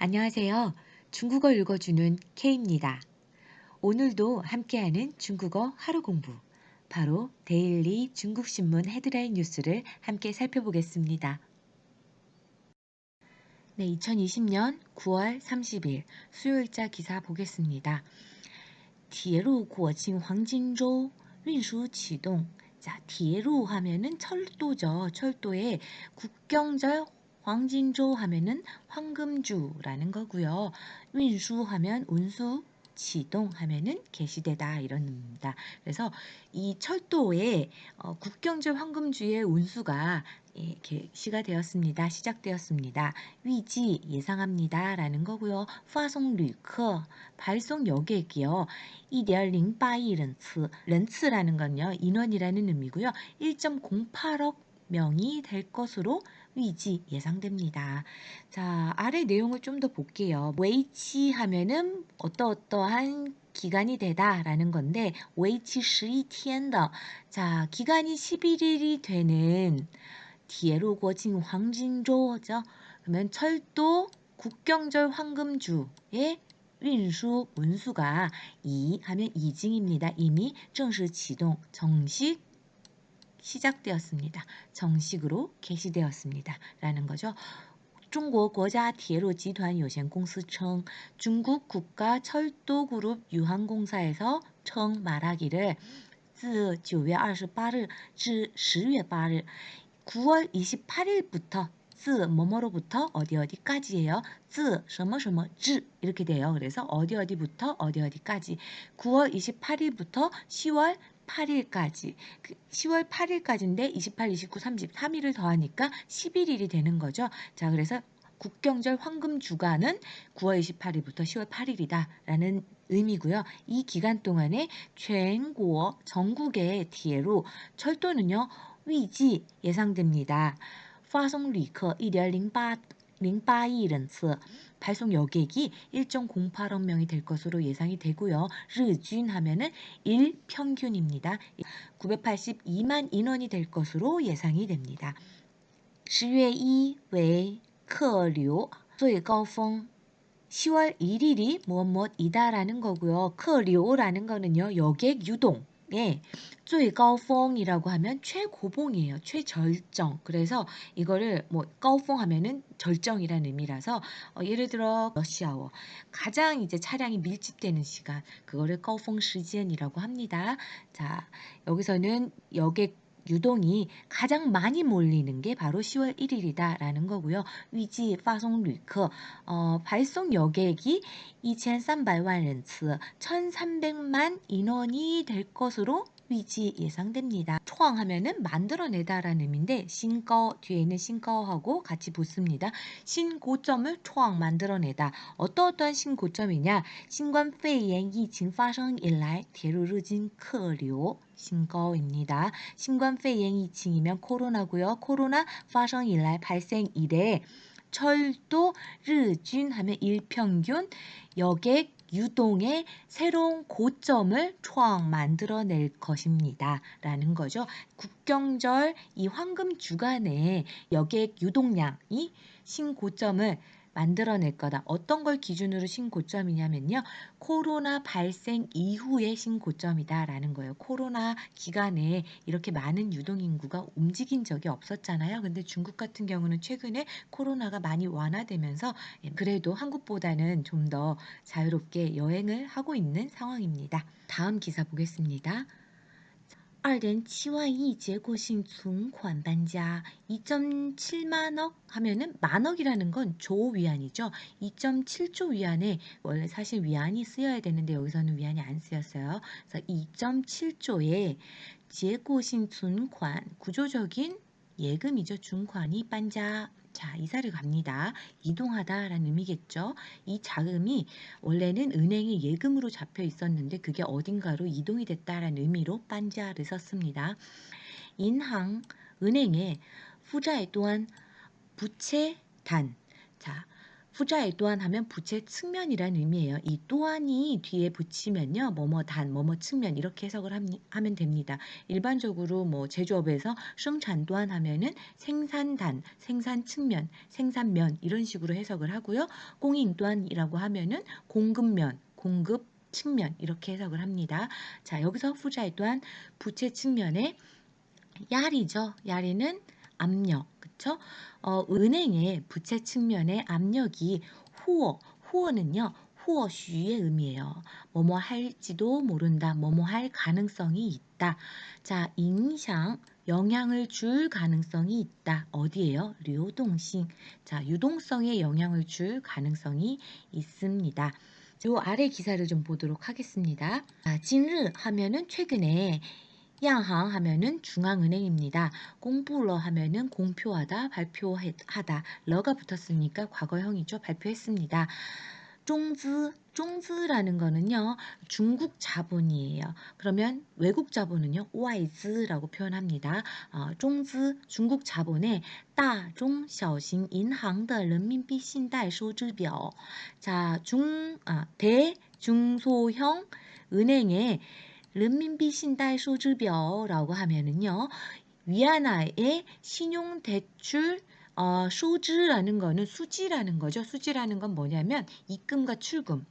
안녕하세요. 중국어 읽어주는 K입니다. 오늘도 함께하는 중국어 하루 공부, 바로 데일리 중국신문 헤드라인 뉴스를 함께 살펴보겠습니다. 네, 2020년 9월 30일 수요일자 기사 보겠습니다. 铁路国庆 黄金周 运输 启动. 자, 铁路 하면은 철도죠. 철도에 국경절 황진조 하면은 황금주라는 거고요. 운수 하면 운수, 지동 하면은 개시되다 이런 의미입니다. 그래서 이 철도에 국경절 황금주의 운수가 개시가 되었습니다. 시작되었습니다. 위지 예상합니다 라는 거고요. 파송旅客 발송 여객이요. 1.08亿 런츠. 런츠라는 건요. 인원이라는 의미고요. 1.08억 명이 될 것으로 위지 예상됩니다. 자, 아래 내용을 좀 더 볼게요. 웨이치 하면은 어떠한 기간이 되다라는 건데 웨이치 12天的. 자, 기간이 11일이 되는 铁路国庆 黄金周죠. 그러면 철도 국경절 황금주의 운수, 운수가 하면 이징입니다. 이미 正式启动, 정식 시작되었습니다. 정식으로 개시되었습니다. 라는 거죠. 中国国家铁路集团有限公司称 중국 국가철도그룹 유한공사에서 称말하기를 自 9월 28일 至 10월 8일 9월 28일부터 自 뭐뭐로부터 어디까지예요. 自 什么什么至 이렇게 돼요. 그래서 어디부터 어디까지 9월 28일부터 10월 8일까지 10월 8일까지인데 28, 29, 30, 3일을 더하니까 11일이 되는 거죠. 자, 그래서 국경절 황금 주간은 9월 28일부터 10월 8일이다 라는 의미고요. 이 기간 동안에 전국의铁路 철도는요. 위지 예상됩니다. 发送旅客 1.08亿 런츠. 발송 여객이 1.08억 명이 될 것으로 예상이 되고요. 르준 하면은 일 평균입니다. 982만 인원이 될 것으로 예상이 됩니다. 10월 1일 客流最高峰 10월 1일이 무엇이다라는 거고요. 客流라는 거는요. 여객 유동. 예, 最高峰이라고 하면 최고봉이에요. 최절정. 그래서 이거를高峰 하면은 절정이라는 의미라서 예를 들어 러시아워 가장 이제 차량이 밀집되는 시간 그거를 高峰 시간이라고 합니다. 자, 여기서는 여객 유동이 가장 많이 몰리는 게 바로 10월 1일이다라는 거고요. 위지 파송 旅客 발송 여객이 2,300만 런츠 1,300만 인원이 될 것으로 위지 예상됩니다.创 하면은 만들어내다라는 의미인데 신거 뒤에 있는 신거하고 같이 붙습니다. 신고점을 创 만들어내다. 어떠한 신고점이냐? 新冠肺炎疫情发生以来铁路日均客流 신거입니다. 新冠肺炎 疫情이면 코로나고요. 코로나 发生以来 발생 이래 철도 르준 하면 일평균 여객 유동의 새로운 고점을创 만들어낼 것입니다. 라는 거죠. 국경절 이 황금 주간에 여객 유동량이 신고점을 만들어낼 거다. 어떤 걸 기준으로 신고점이냐면요. 코로나 발생 이후의 신고점이다라는 거예요. 코로나 기간에 이렇게 많은 유동인구가 움직인 적이 없었잖아요. 근데 중국 같은 경우는 최근에 코로나가 많이 완화되면서 그래도 한국보다는 좀 더 자유롭게 여행을 하고 있는 상황입니다. 다음 기사 보겠습니다. 2.7만亿 재고性 存款 搬家 2.7만억 하면은 만억이라는 건 조 위안이죠. 2.7조 위안에 원래 사실 위안이 쓰여야 되는데 여기서는 위안이 안 쓰였어요. 그래서 2.7조의 재고性 存款 구조적인 예금이죠. 중환이 반자. 자, 이사를 갑니다. 이동하다라는 의미겠죠. 이 자금이 원래는 은행에 예금으로 잡혀 있었는데 그게 어딘가로 이동이 됐다라는 의미로 반자를 썼습니다. 인항, 은행에 부자에 또한 부채단. 자, 후자의 또한 하면 부채 측면이라는 의미예요. 이 또한이 뒤에 붙이면요. 뭐뭐 단, 뭐뭐 측면 이렇게 해석을 하면 됩니다. 일반적으로 뭐 제조업에서 생산 또한 하면은 생산단, 생산 측면, 생산면 이런 식으로 해석을 하고요. 공인 또한이라고 하면은 공급면, 공급 측면 이렇게 해석을 합니다. 자, 여기서 후자의 또한 부채 측면에 야리죠. 야리는 압력, 그쵸? 은행의 부채 측면의 압력이 후어는요, 후어슈의 의미예요. 뭐뭐 할지도 모른다, 뭐뭐 할 가능성이 있다. 자,影响, 영향을 줄 가능성이 있다. 어디에요? 류동싱. 자, 유동성에 영향을 줄 가능성이 있습니다. 요 아래 기사를 좀 보도록 하겠습니다. 자, 今日 하면은 최근에, 양항 하면은 중앙은행입니다. 공부러 하면은 공표하다, 발표하다. 러가 붙었으니까 과거형이죠. 발표했습니다. 종즈라는 거는요. 중국 자본이에요. 그러면 외국 자본은요. 와이즈라고 표현합니다. 종즈 중국 자본의 大中小型 银行的 人民币 信贷收支表. 자, 대중소형 은행의 人民币 신贷 收支表라고 하면은요. 위안화의 신용대출 소지라는 거는 수지라는 거죠. 수지라는 건 뭐냐면 입금과 출금.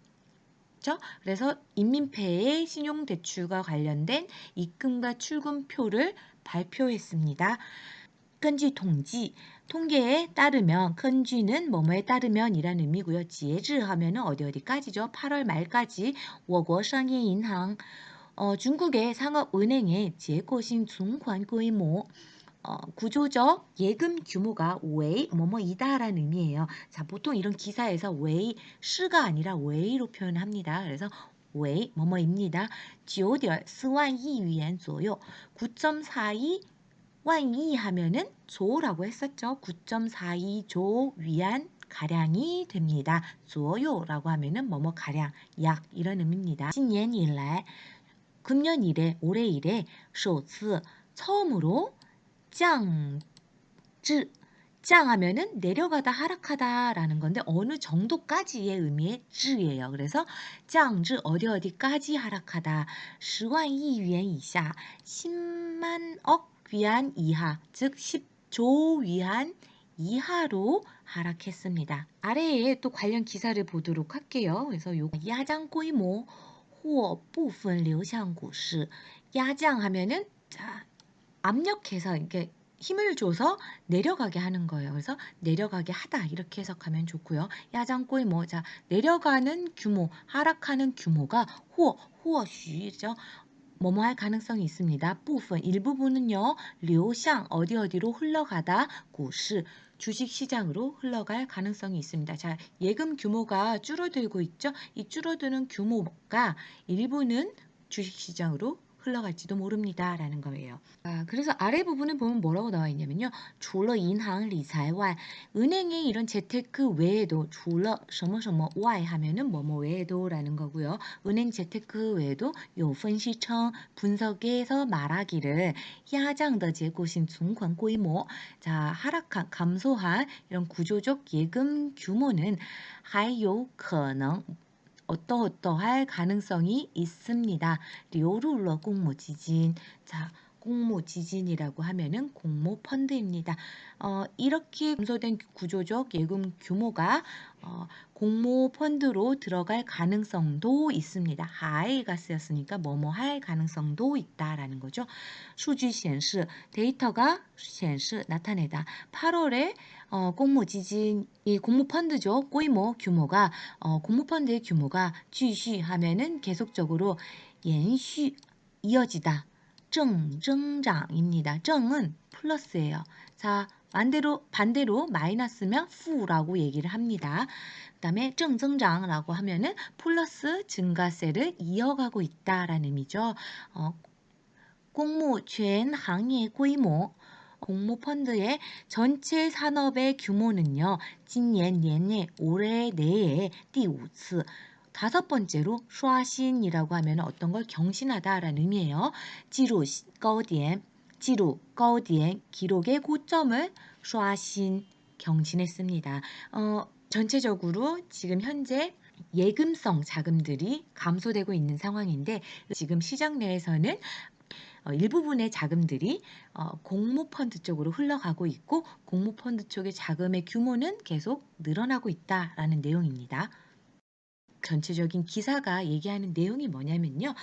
그렇죠? 그래서 인민폐의 신용대출과 관련된 입금과 출금표를 발표했습니다. 根据 통계에 따르면, 根据는 뭐뭐에 따르면 이라는 의미고요. 截至 하면은 어디까지죠? 8월 말까지 我国商业银行 중국의 상업은행의 재고신 증권规模, 구조적 예금 규모가 웨이 뭐뭐이다라는 의미예요. 자, 보통 이런 기사에서 웨이 시가 아니라 웨이로 표현합니다. 그래서 웨이 뭐뭐입니다. 9.4만亿元 左右, 9.42만 이 하면은 조라고 했었죠. 9.42조 위안 가량이 됩니다. 左右라고 하면은 뭐뭐 가량, 약 이런 의미입니다. 今年以来 금년 이래, 올해 이래 首次 처음으로 降至, 짱하면은 내려가다, 하락하다라는 건데 어느 정도까지의 의미의 즈예요. 그래서 降至 어디까지 하락하다. 10만亿元 이하, 10만억 위안 이하, 즉 10조 위안 이하로 하락했습니다. 아래에 또 관련 기사를 보도록 할게요. 그래서 요 야장规模 或部分流向股市. 야장 하면은 자, 압력해서 이렇게 힘을 줘서 내려가게 하는 거예요. 그래서 내려가게 하다 이렇게 해석하면 좋고요. 야장꼬이 자, 내려가는 규모, 하락하는 규모가 후어슈죠. 뭐뭐 할 가능성이 있습니다. 부분, 일부분은요. 류샹, 어디로 흘러가다, 구시, 주식시장으로 흘러갈 가능성이 있습니다. 자, 예금 규모가 줄어들고 있죠. 이 줄어드는 규모가 일부는 주식시장으로 흘러갈지도 모릅니다. 라는 거예요. 그래서 아래 부분을 보면 뭐라고 나와 있냐면요. 除了银行理财外, 은행의 이런 재테크 외에도 除了什么什么外 하면은 뭐뭐 외에도 라는 거고요. 은행 재테크 외에도 요分析称 분석에서 말하기를 야장的 재고신 증권规模, 자, 하락한, 감소한 이런 구조적 예금 규모는 还有可能 어떠할 가능성이 있습니다. 리오룰러 공모지진. 자, 공모지진이라고 하면은 공모펀드입니다. 이렇게 감소된 구조적 예금 규모가 공모펀드로 들어갈 가능성도 있습니다. 하이가 쓰였으니까 뭐뭐 할 가능성도 있다라는 거죠. 수지 显示 데이터가 显示 나타내다. 8월에 공모지진이 공모펀드죠.规模 규모가 공모펀드의 규모가 继续 하면은 계속적으로 延续 이어지다. 正增长입니다. 正은 플러스예요. 자, 반대로 마이너스면 후라고 얘기를 합니다. 그 다음에 正增长라고 하면은 플러스 증가세를 이어가고 있다라는 의미죠. 공모 전行业 规模, 공모펀드의 전체 산업의 규모는요. 今年 내내, 올해 내에 第五次 다섯 번째로 刷新이라고 하면 어떤 걸 경신하다라는 의미예요. 记录高点, 기록의 고점을 刷新 경신했습니다. 전체적으로 지금 현재 예금성 자금들이 감소되고 있는 상황인데 지금 시장 내에서는 일부분의 자금들이 공모펀드 쪽으로 흘러가고 있고 공모펀드 쪽의 자금의 규모는 계속 늘어나고 있다라는 내용입니다. 전체적인 기사가 얘기하는 내용이 뭐냐면요.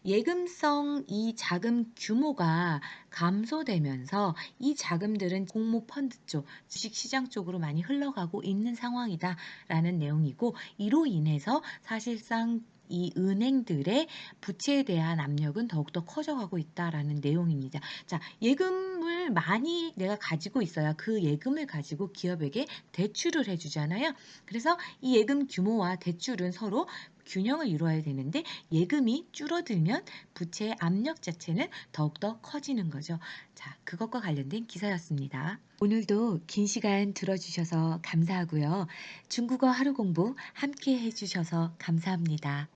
예금성 이 자금 규모가 감소되면서 이 자금들은 공모펀드 쪽, 주식시장 쪽으로 많이 흘러가고 있는 상황이다라는 내용이고 이로 인해서 사실상 이 은행들의 부채에 대한 압력은 더욱더 커져가고 있다라는 내용입니다. 자, 예금을 많이 내가 가지고 있어야 그 예금을 가지고 기업에게 대출을 해주잖아요. 그래서 이 예금 규모와 대출은 서로 균형을 이루어야 되는데 예금이 줄어들면 부채의 압력 자체는 더욱더 커지는 거죠. 자, 그것과 관련된 기사였습니다. 오늘도 긴 시간 들어주셔서 감사하고요. 중국어 하루 공부 함께 해주셔서 감사합니다.